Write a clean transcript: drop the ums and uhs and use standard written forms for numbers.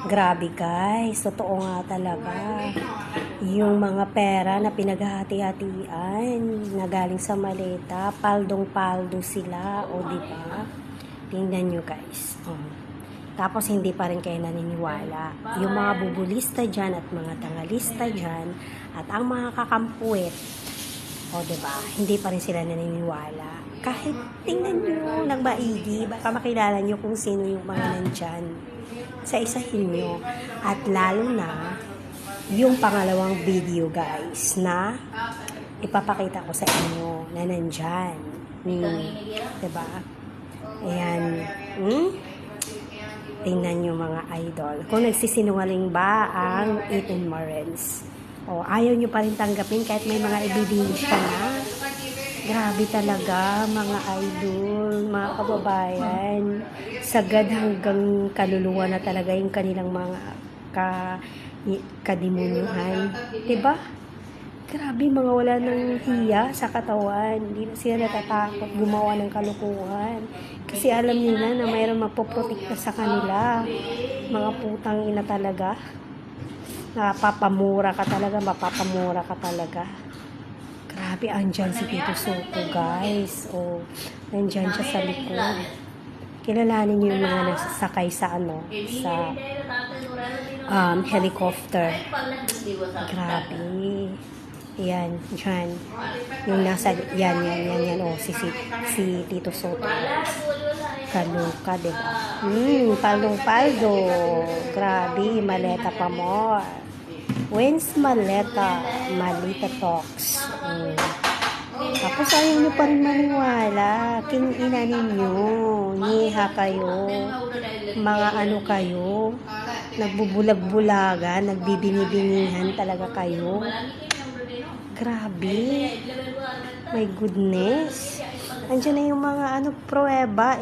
Grabe guys, totoo nga talaga. Yung mga pera na pinaghahati-hatian na galing sa maleta, paldong-paldo sila, o di ba? Tingnan nyo guys. Tapos hindi pa rin kayo naniniwala. Yung mga bubulista dyan at mga tangalista dyan at ang mga kakampuit, o diba, hindi pa rin sila naniniwala. Kahit tingnan nyo ng maigi, baka makilala nyo kung sino yung mga nandyan. Sa isahin nyo. At lalo na, yung pangalawang video guys, na ipapakita ko sa inyo na nandyan. Diba? Ayan. Tingnan nyo mga idol. Kung nagsisinungaling ba ang Ethan Morales. O, ayaw nyo pa rin tanggapin kahit may mga ebidensya na. Grabe talaga mga idol, mga kababayan. Sagad hanggang kaluluwa na talaga yung kanilang mga kadimunyuhan. Diba? Grabe, mga wala ng hiya sa katawan. Hindi na sila natatakot gumawa ng kalukuhan. Kasi alam nila na mayroon magpoprotekta sa kanila. Mga putang ina talaga. Mapapamura ka talaga. Grabe, andyan si Tito Soto, guys. O, nandyan siya sa likod. Kilalanin niyo yung mga nasasakay sa helicopter. Grabe. Yan, dyan. Yung nasa, yan. O, si Tito Soto. Kaluka, diba? Paldo. Grabe, maleta pa more. When's maleta? Malita talks. Tapos ayaw nyo pa rin maniwala. Kinina ninyo. Niha kayo. Mga ano kayo. Nagbubulag-bulagan. Nagbibini-binihan talaga kayo. Grabe. My goodness. Andiyan na yung mga pruweba.